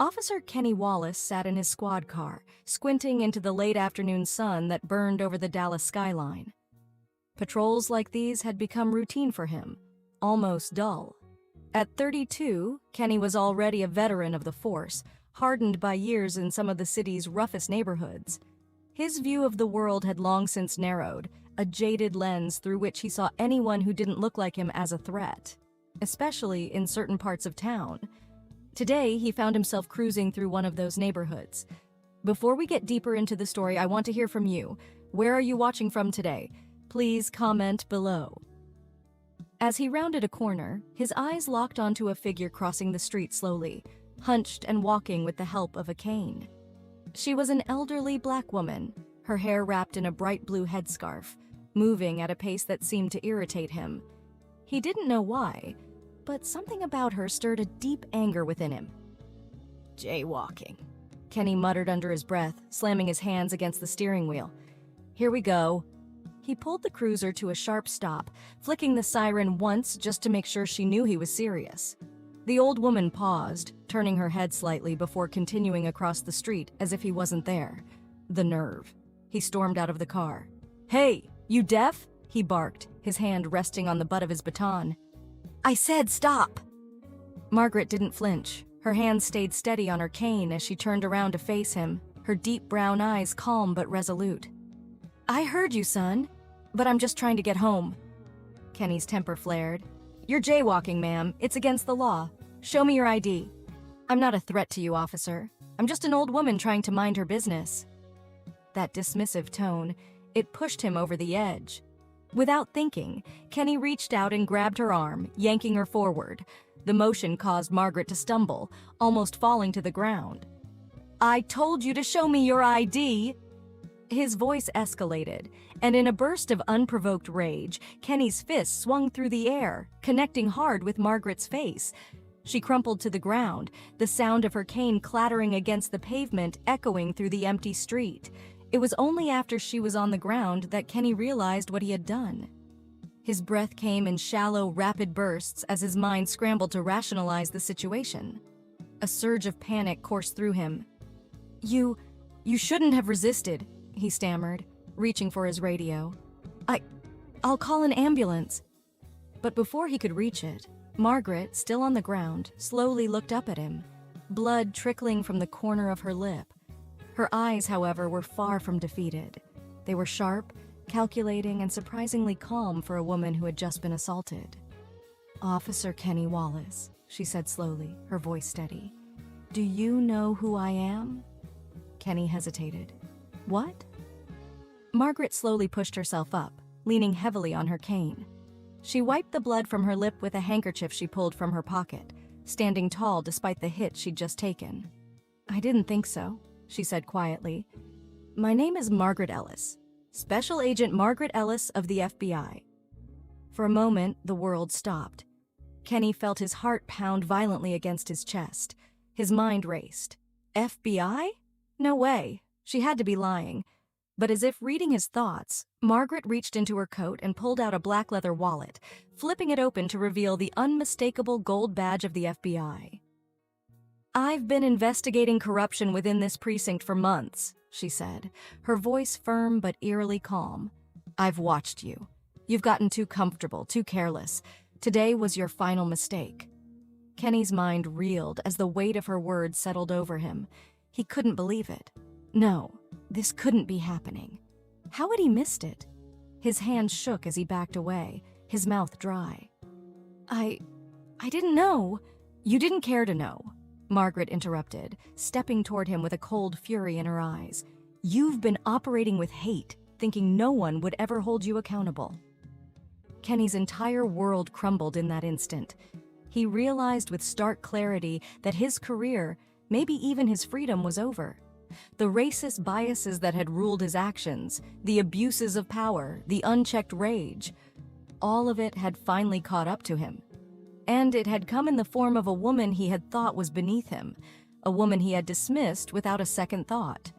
Officer Kenny Wallace sat in his squad car, squinting into the late afternoon sun that burned over the Dallas skyline. Patrols like these had become routine for him, almost dull. At 32, Kenny was already a veteran of the force, hardened by years in some of the city's roughest neighborhoods. His view of the world had long since narrowed, a jaded lens through which he saw anyone who didn't look like him as a threat, especially in certain parts of town. Today, he found himself cruising through one of those neighborhoods. Before we get deeper into the story, I want to hear from you. Where are you watching from today? Please comment below. As he rounded a corner, his eyes locked onto a figure crossing the street slowly, hunched and walking with the help of a cane. She was an elderly black woman, her hair wrapped in a bright blue headscarf, moving at a pace that seemed to irritate him. He didn't know why, but something about her stirred a deep anger within him. Jaywalking, Kenny muttered under his breath, slamming his hands against the steering wheel. Here we go. He pulled the cruiser to a sharp stop, flicking the siren once just to make sure she knew he was serious. The old woman paused, turning her head slightly before continuing across the street as if he wasn't there. The nerve. He stormed out of the car. Hey, you deaf? He barked, his hand resting on the butt of his baton. I said stop! Margaret didn't flinch. Her hand stayed steady on her cane as she turned around to face him, her deep brown eyes calm but resolute. I heard you, son, but I'm just trying to get home. Kenny's temper flared. You're jaywalking, ma'am. It's against the law. Show me your ID. I'm not a threat to you, officer. I'm just an old woman trying to mind her business. That dismissive tone, it pushed him over the edge. Without thinking, Kenny reached out and grabbed her arm, yanking her forward. The motion caused Margaret to stumble, almost falling to the ground. I told you to show me your ID! His voice escalated, and in a burst of unprovoked rage, Kenny's fist swung through the air, connecting hard with Margaret's face. She crumpled to the ground, the sound of her cane clattering against the pavement echoing through the empty street. It was only after she was on the ground that Kenny realized what he had done. His breath came in shallow, rapid bursts as his mind scrambled to rationalize the situation. A surge of panic coursed through him. You shouldn't have resisted, he stammered, reaching for his radio. I'll call an ambulance. But before he could reach it, Margaret, still on the ground, slowly looked up at him, blood trickling from the corner of her lip. Her eyes, however, were far from defeated. They were sharp, calculating, and surprisingly calm for a woman who had just been assaulted. Officer Kenny Wallace, she said slowly, her voice steady. Do you know who I am? Kenny hesitated. What? Margaret slowly pushed herself up, leaning heavily on her cane. She wiped the blood from her lip with a handkerchief she pulled from her pocket, standing tall despite the hit she'd just taken. I didn't think so, she said quietly. My name is Margaret Ellis, Special Agent Margaret Ellis of the FBI. For a moment, the world stopped. Kenny felt his heart pound violently against his chest. His mind raced. FBI? No way. She had to be lying. But as if reading his thoughts, Margaret reached into her coat and pulled out a black leather wallet, flipping it open to reveal the unmistakable gold badge of the FBI. I've been investigating corruption within this precinct for months, she said, her voice firm but eerily calm. I've watched you. You've gotten too comfortable, too careless. Today was your final mistake. Kenny's mind reeled as the weight of her words settled over him. He couldn't believe it. No, this couldn't be happening. How had he missed it? His hands shook as he backed away, his mouth dry. I didn't know. You didn't care to know, Margaret interrupted, stepping toward him with a cold fury in her eyes. You've been operating with hate, thinking no one would ever hold you accountable. Kenny's entire world crumbled in that instant. He realized with stark clarity that his career, maybe even his freedom, was over. The racist biases that had ruled his actions, the abuses of power, the unchecked rage, all of it had finally caught up to him. And it had come in the form of a woman he had thought was beneath him, a woman he had dismissed without a second thought.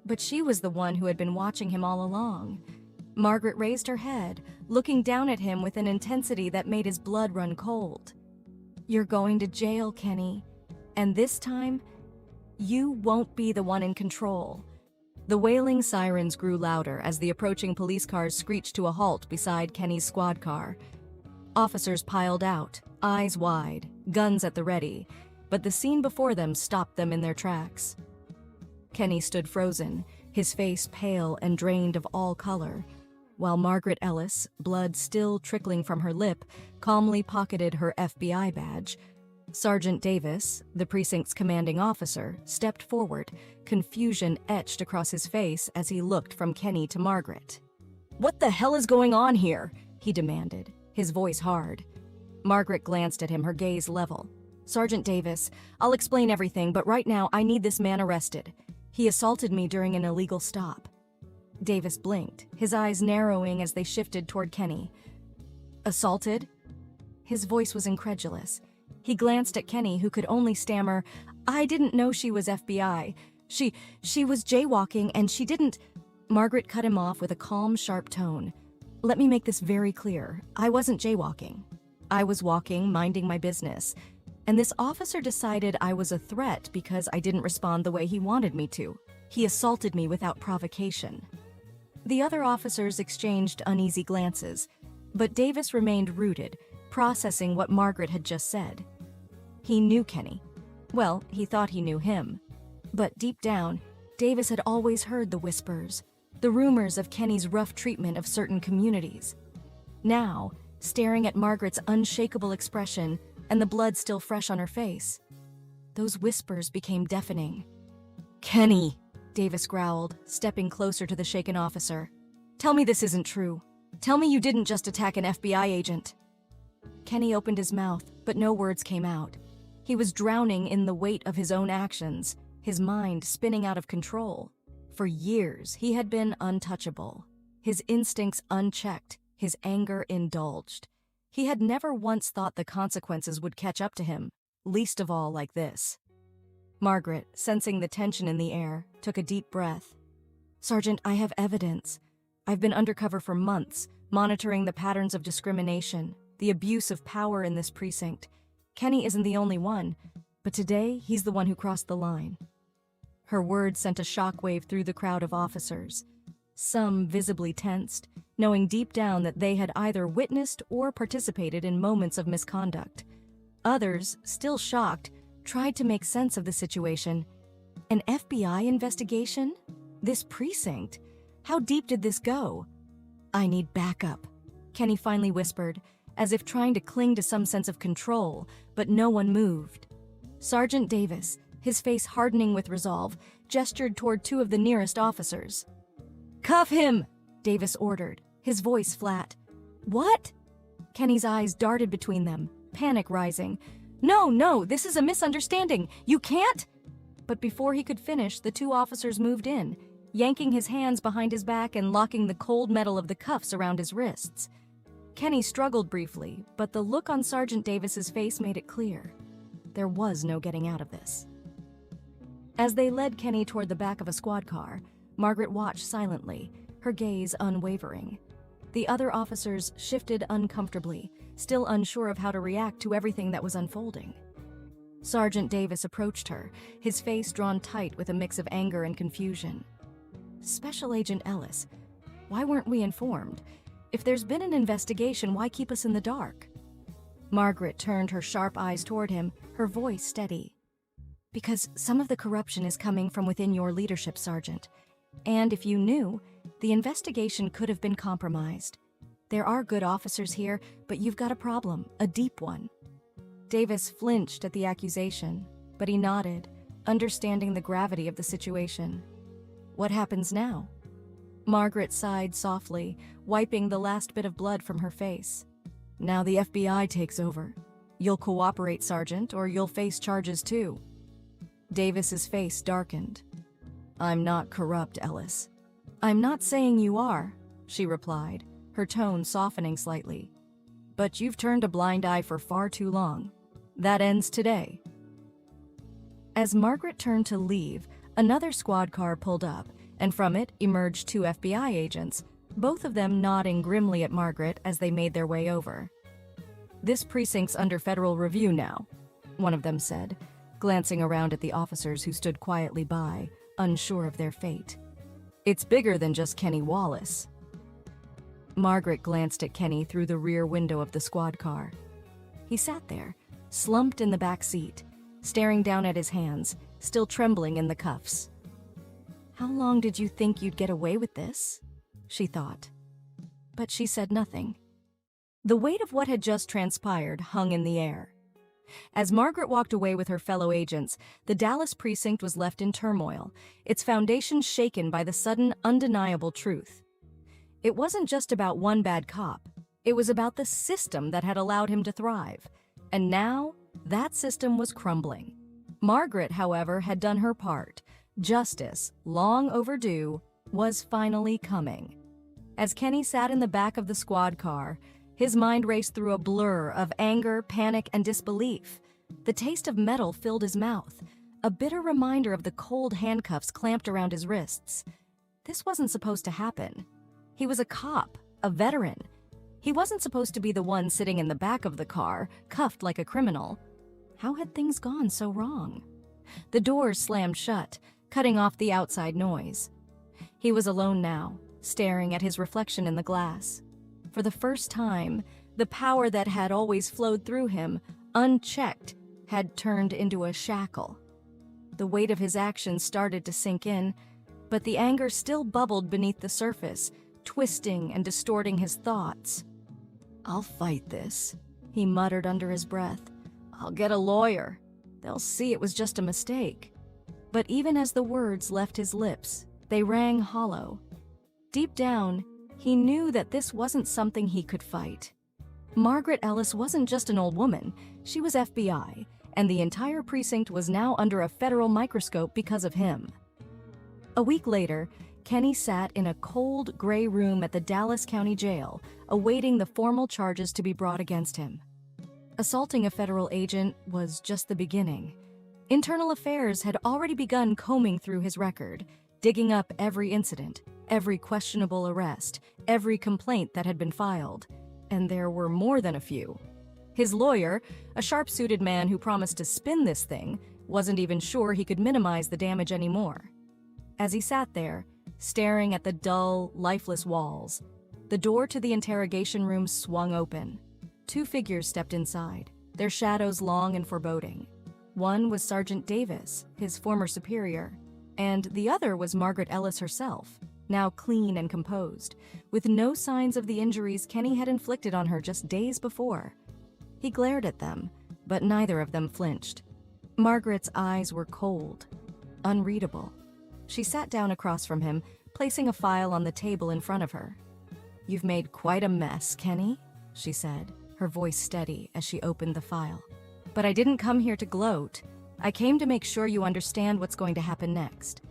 But she was the one who had been watching him all along. Margaret raised her head, looking down at him with an intensity that made his blood run cold. You're going to jail, Kenny. And this time, You won't be the one in control." The wailing sirens grew louder as the approaching police cars screeched to a halt beside Kenny's squad car. Officers piled out, eyes wide, guns at the ready, but the scene before them stopped them in their tracks. Kenny stood frozen, his face pale and drained of all color, while Margaret Ellis, blood still trickling from her lip, calmly pocketed her FBI badge. Sergeant Davis, the precinct's commanding officer, stepped forward, confusion etched across his face as he looked from Kenny to Margaret. "What the hell is going on here?" he demanded, his voice hard. Margaret glanced at him, her gaze level. "Sergeant Davis, I'll explain everything, but right now I need this man arrested. He assaulted me during an illegal stop." Davis blinked, his eyes narrowing as they shifted toward Kenny. "Assaulted?" His voice was incredulous. He glanced at Kenny, who could only stammer, "I didn't know she was FBI. She was jaywalking and she didn't—" Margaret cut him off with a calm, sharp tone. "Let me make this very clear. I wasn't jaywalking. I was walking, minding my business. And this officer decided I was a threat because I didn't respond the way he wanted me to. He assaulted me without provocation." The other officers exchanged uneasy glances, but Davis remained rooted, processing what Margaret had just said. He knew Kenny. Well, he thought he knew him. But deep down, Davis had always heard the whispers, the rumors of Kenny's rough treatment of certain communities. Now, staring at Margaret's unshakable expression and the blood still fresh on her face, those whispers became deafening. "Kenny," Davis growled, stepping closer to the shaken officer. "Tell me this isn't true. Tell me you didn't just attack an FBI agent." Kenny opened his mouth, but no words came out. He was drowning in the weight of his own actions, his mind spinning out of control. For years, he had been untouchable, his instincts unchecked, his anger indulged. He had never once thought the consequences would catch up to him, least of all like this. Margaret, sensing the tension in the air, took a deep breath. "Sergeant, I have evidence. I've been undercover for months, monitoring the patterns of discrimination, the abuse of power in this precinct. Kenny isn't the only one, but today he's the one who crossed the line." Her words sent a shockwave through the crowd of officers. Some visibly tensed, knowing deep down that they had either witnessed or participated in moments of misconduct. Others, still shocked, tried to make sense of the situation. An FBI investigation? This precinct? How deep did this go? "I need backup," Kenny finally whispered, as if trying to cling to some sense of control, but no one moved. Sergeant Davis, his face hardening with resolve, gestured toward two of the nearest officers. "Cuff him!" Davis ordered, his voice flat. "What?" Kenny's eyes darted between them, panic rising. No, this is a misunderstanding. You can't—" But before he could finish, the two officers moved in, yanking his hands behind his back and locking the cold metal of the cuffs around his wrists. Kenny struggled briefly, but the look on Sergeant Davis's face made it clear. There was no getting out of this. As they led Kenny toward the back of a squad car, Margaret watched silently, her gaze unwavering. The other officers shifted uncomfortably, still unsure of how to react to everything that was unfolding. Sergeant Davis approached her, his face drawn tight with a mix of anger and confusion. "Special Agent Ellis, why weren't we informed? If there's been an investigation, why keep us in the dark?" Margaret turned her sharp eyes toward him, her voice steady. "Because some of the corruption is coming from within your leadership, Sergeant. And if you knew, the investigation could have been compromised. There are good officers here, but you've got a problem, a deep one." Davis flinched at the accusation, but he nodded, understanding the gravity of the situation. "What happens now?" Margaret sighed softly, wiping the last bit of blood from her face. "Now the FBI takes over. You'll cooperate, Sergeant, or you'll face charges too." Davis's face darkened. "I'm not corrupt, Ellis." "I'm not saying you are," she replied, her tone softening slightly. "But you've turned a blind eye for far too long. That ends today." As Margaret turned to leave, another squad car pulled up, and from it emerged two FBI agents, both of them nodding grimly at Margaret as they made their way over. "This precinct's under federal review now," one of them said. glancing around at the officers who stood quietly by, unsure of their fate. "It's bigger than just Kenny Wallace." Margaret glanced at Kenny through the rear window of the squad car. He sat there, slumped in the back seat, staring down at his hands, still trembling in the cuffs. "How long did you think you'd get away with this?" she thought. But she said nothing. The weight of what had just transpired hung in the air. As Margaret walked away with her fellow agents, the Dallas precinct was left in turmoil, its foundations shaken by the sudden, undeniable truth. It wasn't just about one bad cop. It was about the system that had allowed him to thrive. And now, that system was crumbling. Margaret, however, had done her part. Justice, long overdue, was finally coming. As Kenny sat in the back of the squad car, his mind raced through a blur of anger, panic, and disbelief. The taste of metal filled his mouth, a bitter reminder of the cold handcuffs clamped around his wrists. This wasn't supposed to happen. He was a cop, a veteran. He wasn't supposed to be the one sitting in the back of the car, cuffed like a criminal. How had things gone so wrong? The doors slammed shut, cutting off the outside noise. He was alone now, staring at his reflection in the glass. For the first time, the power that had always flowed through him, unchecked, had turned into a shackle. The weight of his actions started to sink in, but the anger still bubbled beneath the surface, twisting and distorting his thoughts. "I'll fight this," he muttered under his breath. "I'll get a lawyer. They'll see it was just a mistake." But even as the words left his lips, they rang hollow. Deep down, he knew that this wasn't something he could fight. Margaret Ellis wasn't just an old woman, she was FBI, and the entire precinct was now under a federal microscope because of him. A week later, Kenny sat in a cold, gray room at the Dallas County Jail, awaiting the formal charges to be brought against him. Assaulting a federal agent was just the beginning. Internal Affairs had already begun combing through his record, digging up every incident, every questionable arrest, every complaint that had been filed. And there were more than a few. His lawyer, a sharp-suited man who promised to spin this thing, wasn't even sure he could minimize the damage anymore. As he sat there, staring at the dull, lifeless walls, the door to the interrogation room swung open. Two figures stepped inside, their shadows long and foreboding. One was Sergeant Davis, his former superior, and the other was Margaret Ellis herself, now clean and composed, with no signs of the injuries Kenny had inflicted on her just days before. He glared at them, but neither of them flinched. Margaret's eyes were cold, unreadable. She sat down across from him, placing a file on the table in front of her. "You've made quite a mess, Kenny," she said, her voice steady as she opened the file. "But I didn't come here to gloat. I came to make sure you understand what's going to happen next."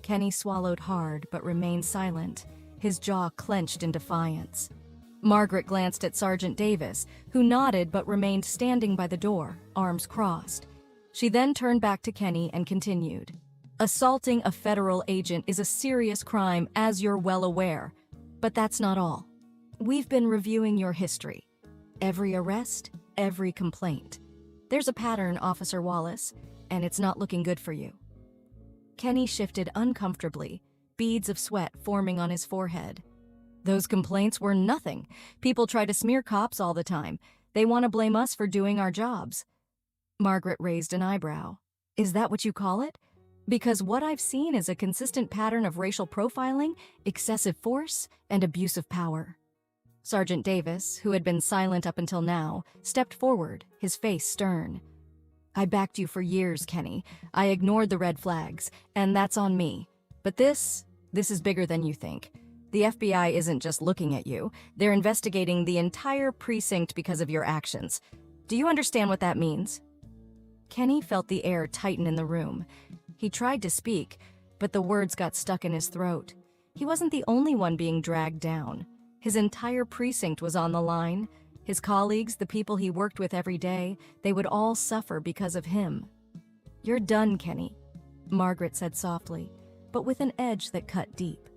Kenny swallowed hard but remained silent, his jaw clenched in defiance. Margaret glanced at Sergeant Davis, who nodded but remained standing by the door, arms crossed. She then turned back to Kenny and continued. "Assaulting a federal agent is a serious crime, as you're well aware. But that's not all. We've been reviewing your history. Every arrest, every complaint. There's a pattern, Officer Wallace, and it's not looking good for you." Kenny shifted uncomfortably, beads of sweat forming on his forehead. "Those complaints were nothing. People try to smear cops all the time. They want to blame us for doing our jobs." Margaret raised an eyebrow. "Is that what you call it? Because what I've seen is a consistent pattern of racial profiling, excessive force, and abuse of power." Sergeant Davis, who had been silent up until now, stepped forward, his face stern. "I backed you for years, Kenny. I ignored the red flags, and that's on me. But this is bigger than you think. The FBI isn't just looking at you. They're investigating the entire precinct because of your actions. Do you understand what that means?" Kenny felt the air tighten in the room. He tried to speak, but the words got stuck in his throat. He wasn't the only one being dragged down. His entire precinct was on the line. His colleagues, the people he worked with every day, they would all suffer because of him. "You're done, Kenny," Margaret said softly, but with an edge that cut deep.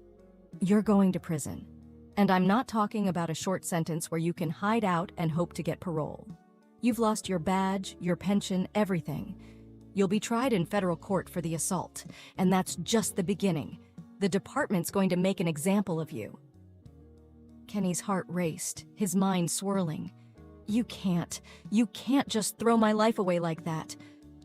"You're going to prison. And I'm not talking about a short sentence where you can hide out and hope to get parole. You've lost your badge, your pension, everything. You'll be tried in federal court for the assault, and that's just the beginning. The department's going to make an example of you." Kenny's heart raced, his mind swirling. You can't just throw my life away like that.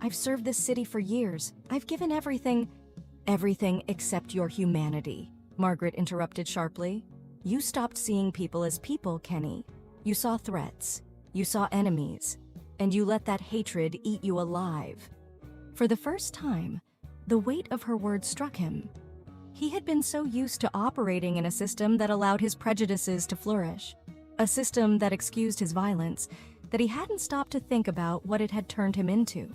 I've served this city for years. I've given everything except your humanity," Margaret interrupted sharply. "You stopped seeing people as people, Kenny. You saw threats, you saw enemies, and you let that hatred eat you alive." For the first time, the weight of her words struck him. He had been so used to operating in a system that allowed his prejudices to flourish, a system that excused his violence, that he hadn't stopped to think about what it had turned him into.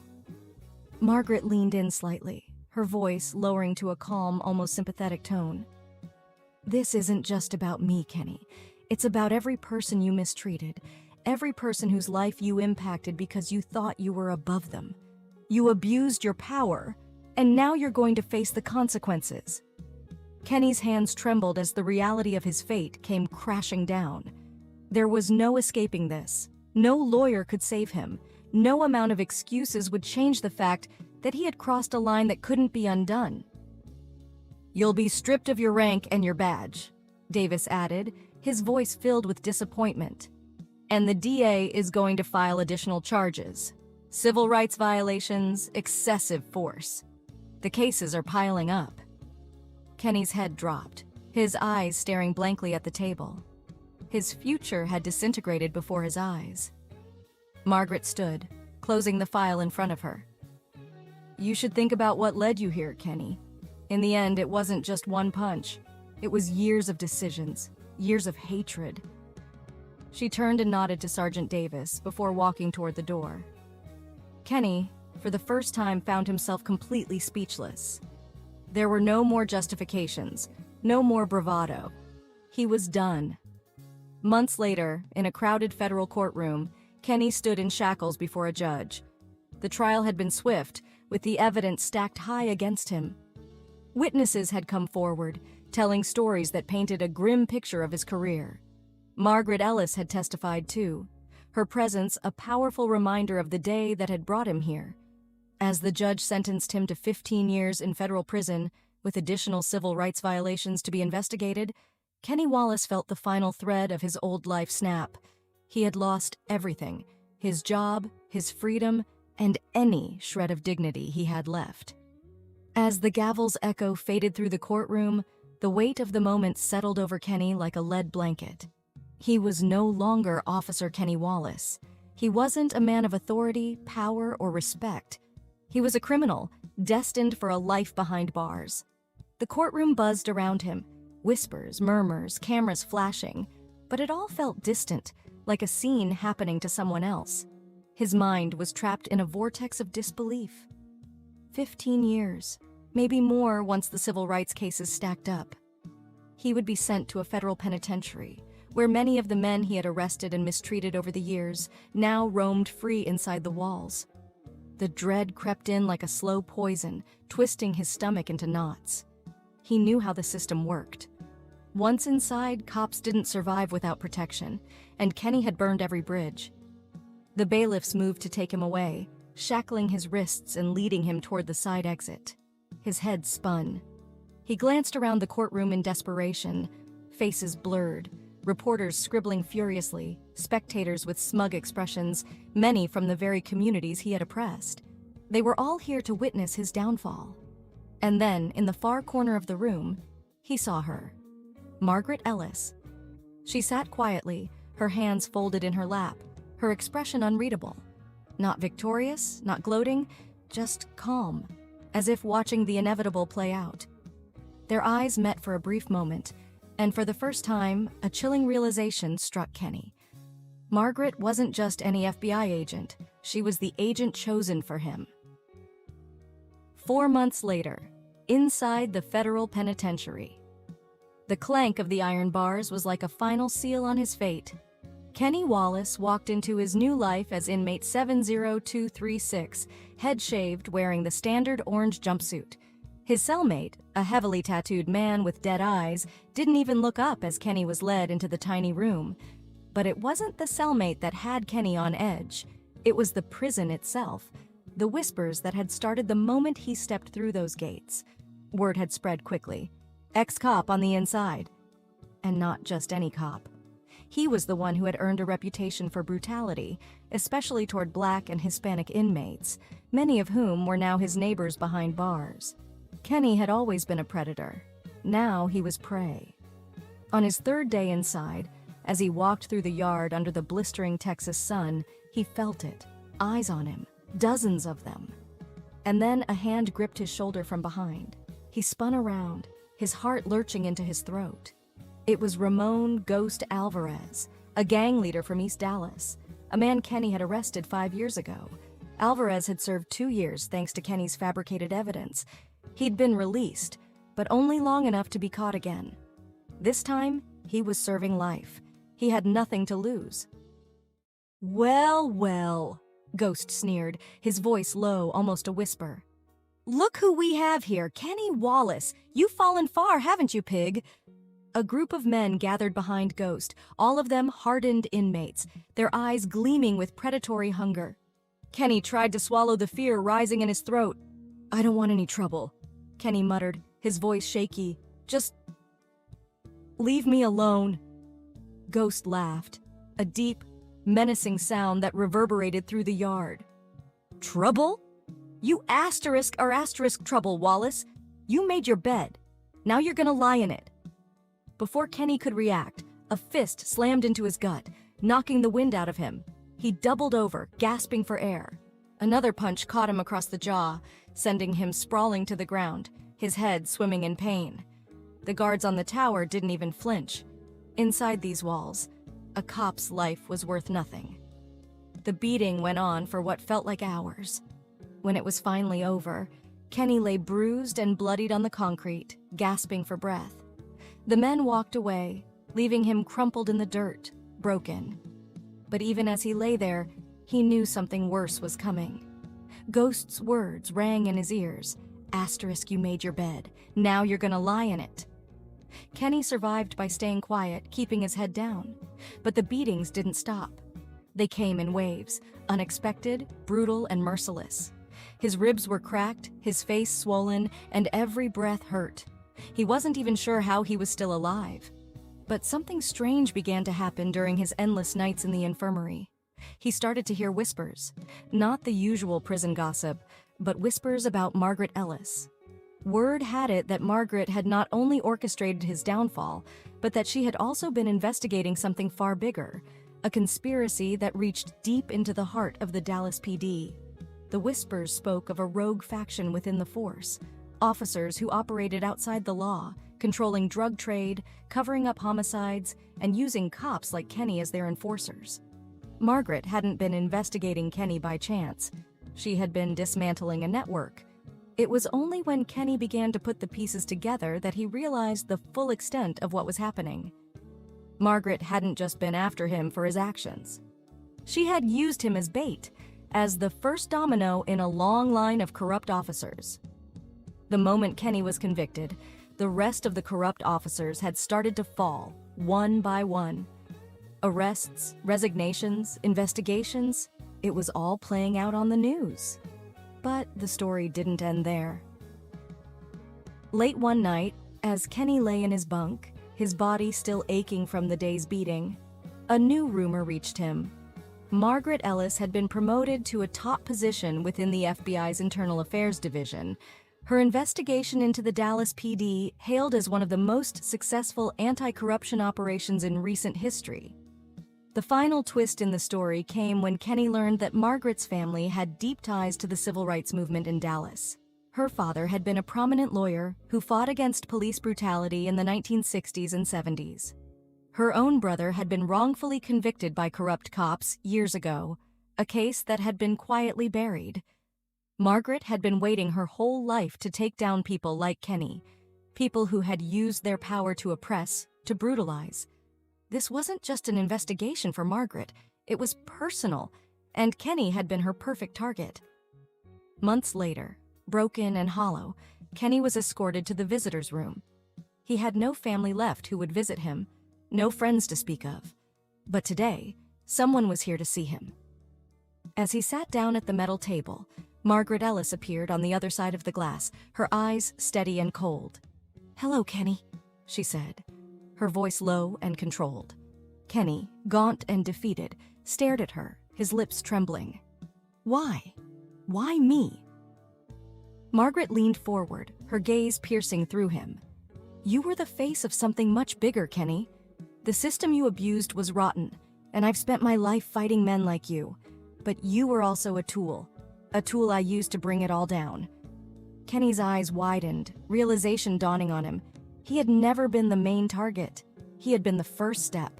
Margaret leaned in slightly, her voice lowering to a calm, almost sympathetic tone. "This isn't just about me, Kenny. It's about every person you mistreated, every person whose life you impacted because you thought you were above them. You abused your power, and now you're going to face the consequences." Kenny's hands trembled as the reality of his fate came crashing down. There was no escaping this. No lawyer could save him. No amount of excuses would change the fact that he had crossed a line that couldn't be undone. "You'll be stripped of your rank and your badge," Davis added, his voice filled with disappointment. "And the DA is going to file additional charges. Civil rights violations, excessive force. The cases are piling up." Kenny's head dropped, his eyes staring blankly at the table. His future had disintegrated before his eyes. Margaret stood, closing the file in front of her. "You should think about what led you here, Kenny. In the end, it wasn't just one punch. It was years of decisions, years of hatred." She turned and nodded to Sergeant Davis before walking toward the door. Kenny, for the first time, found himself completely speechless. There were no more justifications, no more bravado. He was done. Months later, in a crowded federal courtroom, Kenny stood in shackles before a judge. The trial had been swift, with the evidence stacked high against him. Witnesses had come forward, telling stories that painted a grim picture of his career. Margaret Ellis had testified too, her presence a powerful reminder of the day that had brought him here. As the judge sentenced him to 15 years in federal prison, with additional civil rights violations to be investigated, Kenny Wallace felt the final thread of his old life snap. He had lost everything: his job, his freedom, and any shred of dignity he had left. As the gavel's echo faded through the courtroom, the weight of the moment settled over Kenny like a lead blanket. He was no longer Officer Kenny Wallace. He wasn't a man of authority, power, or respect. He was a criminal, destined for a life behind bars. The courtroom buzzed around him, whispers, murmurs, cameras flashing, but it all felt distant, like a scene happening to someone else. His mind was trapped in a vortex of disbelief. 15 years, maybe more once the civil rights cases stacked up. He would be sent to a federal penitentiary, where many of the men he had arrested and mistreated over the years now roamed free inside the walls. The dread crept in like a slow poison, twisting his stomach into knots. He knew how the system worked. Once inside, cops didn't survive without protection, and Kenny had burned every bridge. The bailiffs moved to take him away, shackling his wrists and leading him toward the side exit. His head spun. He glanced around the courtroom in desperation, faces blurred, reporters scribbling furiously, spectators with smug expressions, many from the very communities he had oppressed. They were all here to witness his downfall. And then, in the far corner of the room, he saw her. Margaret Ellis. She sat quietly, her hands folded in her lap, her expression unreadable. Not victorious, not gloating, just calm, as if watching the inevitable play out. Their eyes met for a brief moment, and for the first time, a chilling realization struck Kenny. Margaret wasn't just any FBI agent, she was the agent chosen for him. 4 months later, inside the federal penitentiary. The clank of the iron bars was like a final seal on his fate. Kenny Wallace walked into his new life as inmate 70236, head-shaved, wearing the standard orange jumpsuit. His cellmate, a heavily tattooed man with dead eyes, didn't even look up as Kenny was led into the tiny room. But it wasn't the cellmate that had Kenny on edge. It was the prison itself, the whispers that had started the moment he stepped through those gates. Word had spread quickly. Ex-cop on the inside. And not just any cop. He was the one who had earned a reputation for brutality, especially toward Black and Hispanic inmates, many of whom were now his neighbors behind bars. Kenny had always been a predator. Now he was prey. On his third day inside, as he walked through the yard under the blistering Texas sun, he felt it. Eyes on him. Dozens of them. And then a hand gripped his shoulder from behind. He spun around, his heart lurching into his throat. It was Ramon "Ghost" Alvarez, a gang leader from East Dallas, a man Kenny had arrested 5 years ago. Alvarez had served 2 years thanks to Kenny's fabricated evidence. He'd been released, but only long enough to be caught again. This time, he was serving life. He had nothing to lose. "Well, well," Ghost sneered, his voice low, almost a whisper. "Look who we have here, Kenny Wallace. You've fallen far, haven't you, pig?" A group of men gathered behind Ghost, all of them hardened inmates, their eyes gleaming with predatory hunger. Kenny tried to swallow the fear rising in his throat. "I don't want any trouble," Kenny muttered, his voice shaky. "Just leave me alone." Ghost laughed, a deep, menacing sound that reverberated through the yard. "Trouble? You asterisk trouble, Wallace. You made your bed. Now you're gonna lie in it." Before Kenny could react, a fist slammed into his gut, knocking the wind out of him. He doubled over, gasping for air. Another punch caught him across the jaw, sending him sprawling to the ground, his head swimming in pain. The guards on the tower didn't even flinch. Inside these walls, a cop's life was worth nothing. The beating went on for what felt like hours. When it was finally over, Kenny lay bruised and bloodied on the concrete, gasping for breath. The men walked away, leaving him crumpled in the dirt, broken. But even as he lay there, he knew something worse was coming. Ghost's words rang in his ears. "Asterisk, you made your bed. Now you're gonna lie in it." Kenny survived by staying quiet, keeping his head down. But the beatings didn't stop. They came in waves, unexpected, brutal, and merciless. His ribs were cracked, his face swollen, and every breath hurt. He wasn't even sure how he was still alive. But something strange began to happen during his endless nights in the infirmary. He started to hear whispers, not the usual prison gossip, but whispers about Margaret Ellis. Word had it that Margaret had not only orchestrated his downfall, but that she had also been investigating something far bigger, a conspiracy that reached deep into the heart of the Dallas PD. The whispers spoke of a rogue faction within the force, officers who operated outside the law, controlling drug trade, covering up homicides, and using cops like Kenny as their enforcers. Margaret hadn't been investigating Kenny by chance. She had been dismantling a network. It was only when Kenny began to put the pieces together that he realized the full extent of what was happening. Margaret hadn't just been after him for his actions. She had used him as bait, as the first domino in a long line of corrupt officers. The moment Kenny was convicted, the rest of the corrupt officers had started to fall, one by one. Arrests, resignations, investigations, it was all playing out on the news. But the story didn't end there. Late one night, as Kenny lay in his bunk, his body still aching from the day's beating, a new rumor reached him. Margaret Ellis had been promoted to a top position within the FBI's Internal Affairs Division. Her investigation into the Dallas PD hailed as one of the most successful anti-corruption operations in recent history. The final twist in the story came when Kenny learned that Margaret's family had deep ties to the civil rights movement in Dallas. Her father had been a prominent lawyer who fought against police brutality in the 1960s and 70s. Her own brother had been wrongfully convicted by corrupt cops years ago, a case that had been quietly buried. Margaret had been waiting her whole life to take down people like Kenny, people who had used their power to oppress, to brutalize. This wasn't just an investigation for Margaret, it was personal, and Kenny had been her perfect target. Months later, broken and hollow, Kenny was escorted to the visitor's room. He had no family left who would visit him, no friends to speak of. But today, someone was here to see him. As he sat down at the metal table, Margaret Ellis appeared on the other side of the glass, her eyes steady and cold. "Hello, Kenny," she said, her voice low and controlled. Kenny, gaunt and defeated, stared at her, his lips trembling. "Why? Why me?" Margaret leaned forward, her gaze piercing through him. "You were the face of something much bigger, Kenny. The system you abused was rotten, and I've spent my life fighting men like you. But you were also a tool I used to bring it all down." Kenny's eyes widened, realization dawning on him. He had never been the main target. He had been the first step.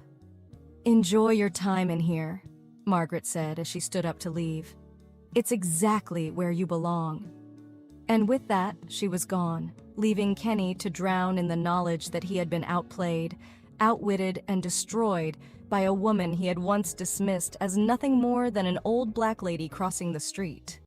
"Enjoy your time in here," Margaret said as she stood up to leave. "It's exactly where you belong." And with that, she was gone, leaving Kenny to drown in the knowledge that he had been outplayed, outwitted, and destroyed by a woman he had once dismissed as nothing more than an old black lady crossing the street.